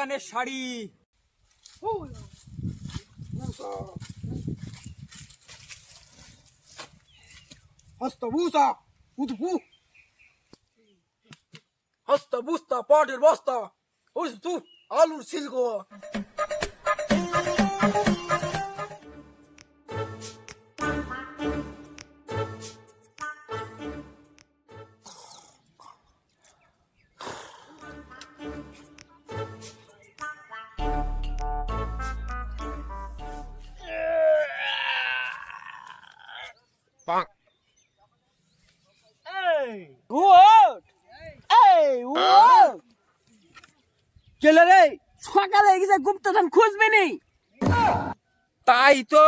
বাগানের শাড়ি। হস্ত বুসা উদপু হস্তা বুস্তা পাটের বস্তা, ওই তু আলুর সিলক। কেলে রে সকালে গেছে গুপ্তধন খুঁজবে নি। তাই তো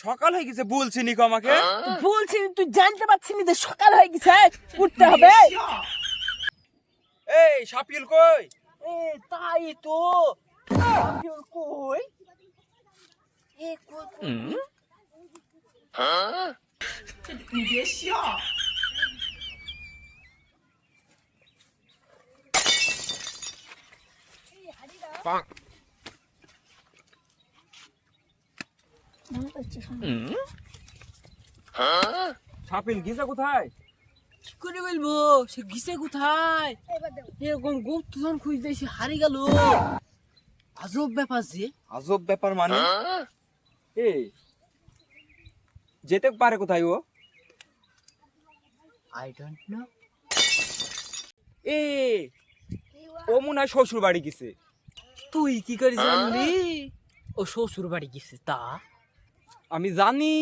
সকাল হয়ে গেছে, বলছি নিকো আমাকে। বলছি তুই জানতে পারছিস নি যে সকাল হয়ে গেছে, উঠতে হবে। এই সাপিল কই? তাই তো কই সাপিল গিয়েছে কোথায়? কি করে বলবো সে গিসে কোথায়? এরকম গুপ্তধন খুঁজতে এসে হারিয়ে গেল। আজব ব্যাপার যে। আজব ব্যাপার মানে? এ যেতে পারে কোথায় ও? I don't know. এ ও মনে হয় শ্বশুর বাড়ি গেছে। তুই কি করে জানলি ও শ্বশুর বাড়ি গেছে? তা আমি জানি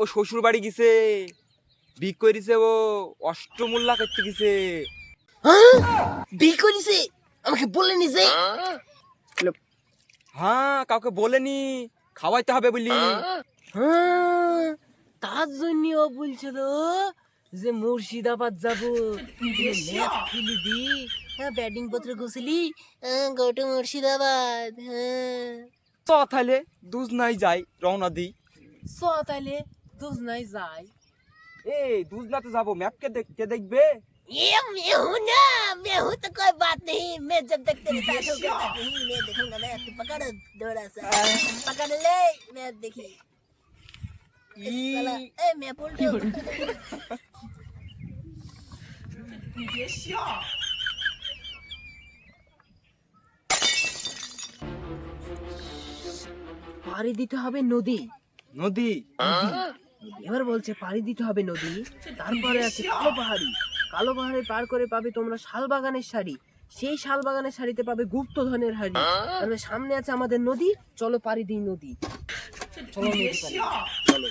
ও শ্বশুর বাড়ি গেছে, বিক করিছে, ও অষ্টমূল্যা করতে গেছে। বিয়ে করেছে? আমাকে বলেনি যে? হ্যাঁ, কাউকে বলেনি, খাওয়াইতে হবে বলি। হ্যাঁ, তার জন্য ও বলছিল যে মুর্শিদাবাদ যাবো, ফিলি দি ব্যাটিং পত্র ঘুষলি, গো টু মুর্শিদাবাদ। হ্যাঁ চ তাহলে দুজ নাই যাই, রওনা দিই। চ তাইলে দুজ নাই যাই। দুজনাতে যাবো, ম্যাপ কে দেখবে? ये मैं हूँ ना, मैं हूँ तो कोई बात नहीं। मैं जब तक तेरे साथ होगा नहीं, मैं देखूंगा ना। तू पकड़ थोड़ा सा, पकड़ ले, मैं देखी। मैं बोल পাড়ি দিতে হবে নদী। নদী? এবার বলছে পাড়ি দিতে হবে নদী, তারপরে আছে কালো পাহাড়ি। কালো পাহাড়ি পার করে পাবে তোমরা শালবাগানের শাড়ি, সেই শালবাগানের শাড়িতে পাবে গুপ্তধনের হাড়ি। তারপরে সামনে আছে আমাদের নদী, চলো পাড়ি দিই নদী। চলো নদী পাড়ি দিই। চলো।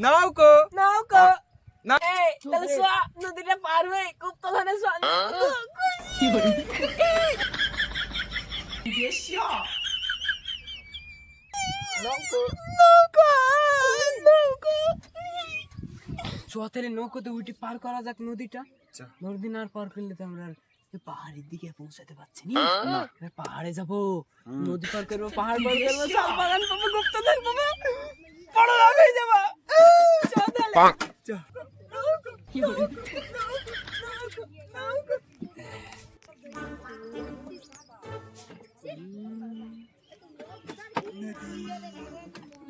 নৌকো নৌকো না, এই তাহলে সোয়া নদীটা পার হয়ে গুপ্তধনের সোয়া চোয়াতের নৌকোতে উঠে পার করা যাক নদীটা। নদী না পার করলে তো আমরা পাহাড়ের দিকে পৌঁছাতে পারছি না। এবার পাহাড়ে যাবো, নদী পার করবো, পাহাড় পার করবো, শাল বাগান পাবো, গুপ্তধন পাবো, বড় লাভ হয়ে যাবো। চল তাহলে।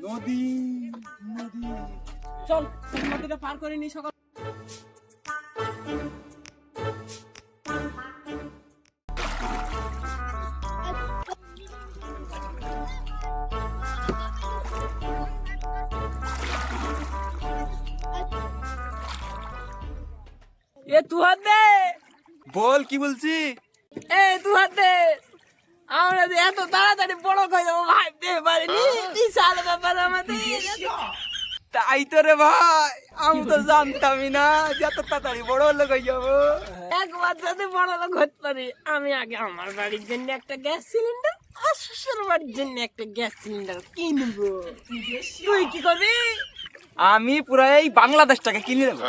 নদী নদী চল নদীটা পার করে নি সকাল। এ তু হাত দে। বল, কি বলছি? এ তু হাত দে। আমরা যে এত তাড়াতাড়ি বড় হয়ে যাবো ভাবতে পারিনি। বিশাল ব্যাপার আমাদের। তাই তো রে ভাই, আমি তো জানতামই না যে এত তাড়াতাড়ি বড় লোক হয়ে যাবো। একবার যদি বড় লোক হতে পারি, আমি আগে আমার বাড়ির জন্য একটা গ্যাস সিলিন্ডার আর শ্বশুর বাড়ির জন্য একটা গ্যাস সিলিন্ডার কিনবো। তুই কি করবি? আমি পুরো এই বাংলাদেশটাকে কিনে দেবো।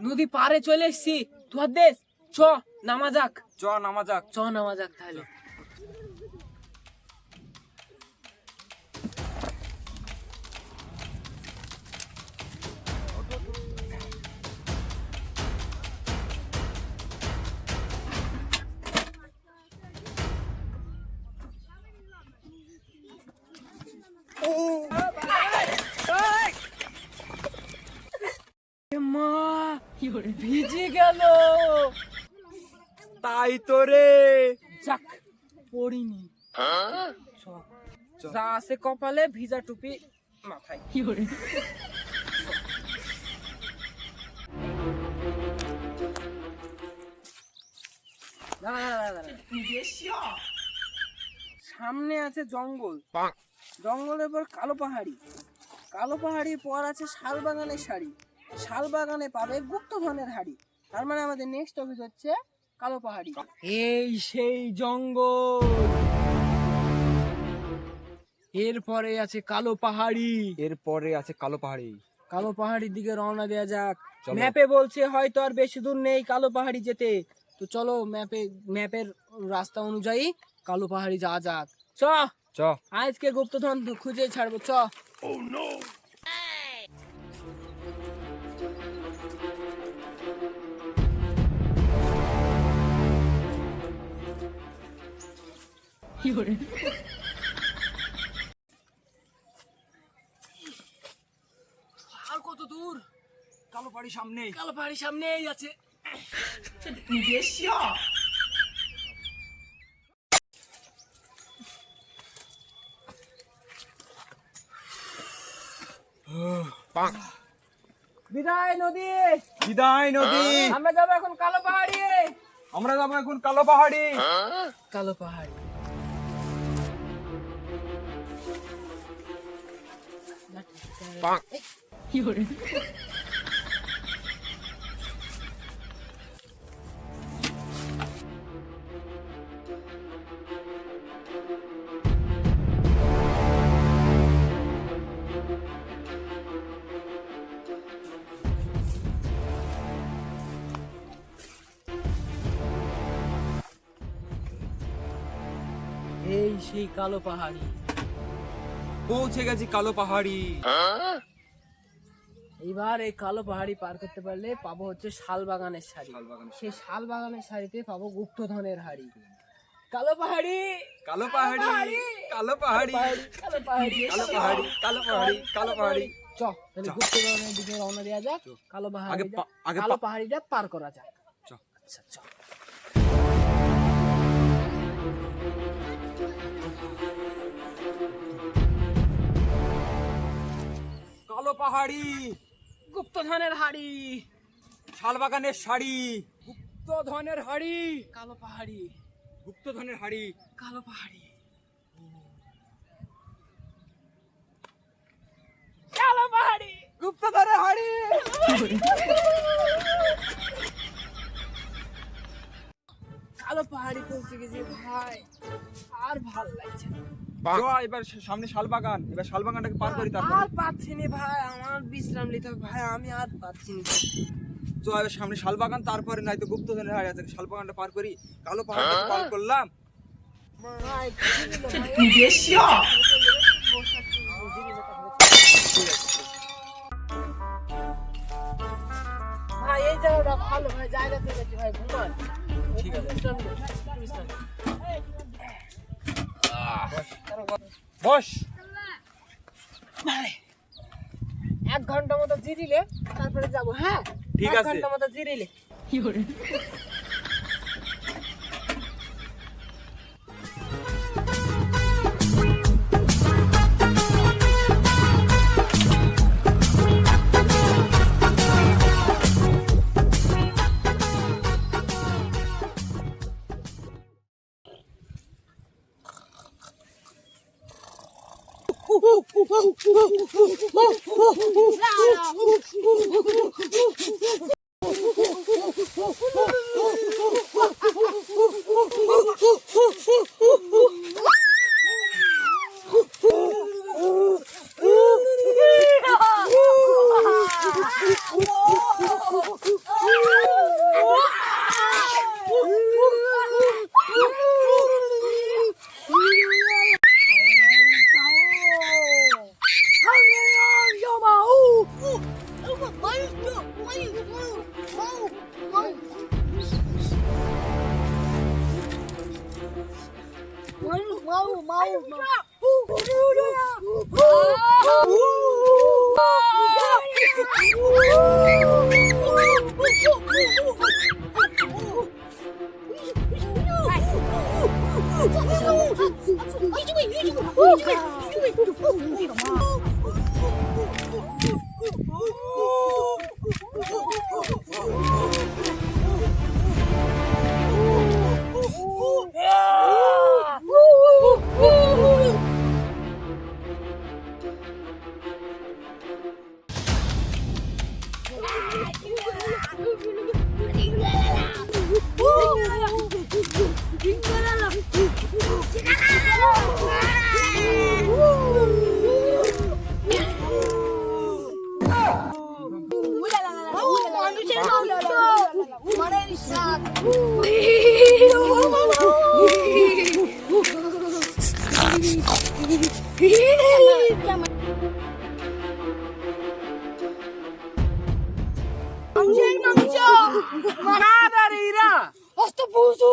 নদী পারে চলে এসছি, তোর দেশ চ নামা যাক, চ নামা যাক। চ নামা যাক তাহলে। মা ভিজে গেল। তাই তো রে। যাক পড়িনি। চ, যা আছে কপালে, ভিজা টুপি মাথায়। দাঁড়া, দাঁড়া, দাঁড়া। সামনে আছে জঙ্গল, জঙ্গলের পর কালো পাহাড়ি, কালো পাহাড়ির পর আছে শাল বাগানের শাড়ি, শাল বাগানে পাবে গুপ্তধনের হাড়ি। তার মানে আমাদের নেক্সট অফিস হচ্ছে কালো পাহাড়ি। এই সেই জঙ্গল, এরপরে আছে কালো পাহাড়ি। এরপরে আছে কালো পাহাড়ি। কালো পাহাড়ির দিকে রওনা দেওয়া যাক। চলো। ম্যাপে বলছে হয়তো আর বেশি দূর নেই কালো পাহাড়ি যেতে, তো চলো ম্যাপের রাস্তা অনুযায়ী কালো পাহাড়ি যাওয়া যাক। চ, চ। আজকে গুপ্তধন খুঁজে ছাড়বো, চ। আর কত দূর? কালো পাহাড়ি সামনে। কালো পাহাড়ি সামনেই আছে। বিদায় নদী, বিদায় নদী। আমরা যাবো এখন কালো পাহাড়ি। আমরা যাবো এখন কালো পাহাড়ি। কালো পাহাড়ি। এই সেই কালো পাহাড়ি। পৌঁছে গেছি কালো পাহাড়ি। এইবার এই কালো পাহাড়ি পার করতে পারলে পাবো হচ্ছে শাল বাগানের শাড়ি, সেই শাল বাগানের শাড়িতে পাবো গুপ্তধনের হাড়ি। কালো পাহাড়ি, কালো পাহাড়ি, কালো পাহাড়ি, কালো পাহাড়ি, কালো পাহাড়ি, কালো পাহাড়ি, কালো পাহাড়ি। চ তাহলে গুপ্তধনের দিকে রওনা দেওয়া যাক। কালো পাহাড়ি, আগে কালো পাহাড়িটা পার করা যাক। চ। আচ্ছা চ। কালো পাহাড়ি, গুপ্তধনের হাড়ি, শালবাগানের শাড়ি, গুপ্তধনের হাড়ি, কালো পাহাড়ি, গুপ্তধনের হাড়ি। কালো পাহাড়ি, কালো পাহাড়ি, গুপ্তধনের হাড়ি। কালো পাহাড়ি পৌঁছে গেছি ভাই, আর ভাল লাগছে না। চ, এবার সামনে শালবাগান, এবার শালবাগানটাকে পার করি তারপর। আর পাচ্ছি না ভাই, আমার বিশ্রাম নিতে হবে ভাই, আমি আর পাচ্ছি না। চ, এবার সামনে শালবাগান, তারপরে নয়তো গুপ্তধনের হাড়ি আছে। শালবাগানটা পার করি, কালো পাহাড়টা পার করলাম। ভাই, ভাই এই জায়গাটা ভালো ভাই, জায়গা থেকে গেছি ভাই, ঘুমান। ঠিক আছে। বিশ্রাম নিন, বিশ্রাম নিন। বস। ভাই 1 ঘন্টা মতো জিরিলে তারপরে যাবো। হ্যাঁ ঠিক 1 আছে। ঘন্টা মতো জিরিলে।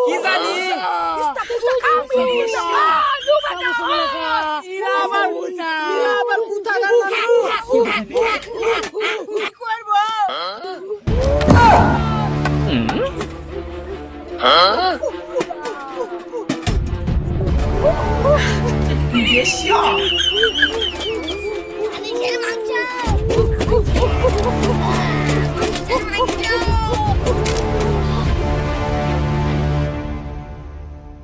কি জানি Yes,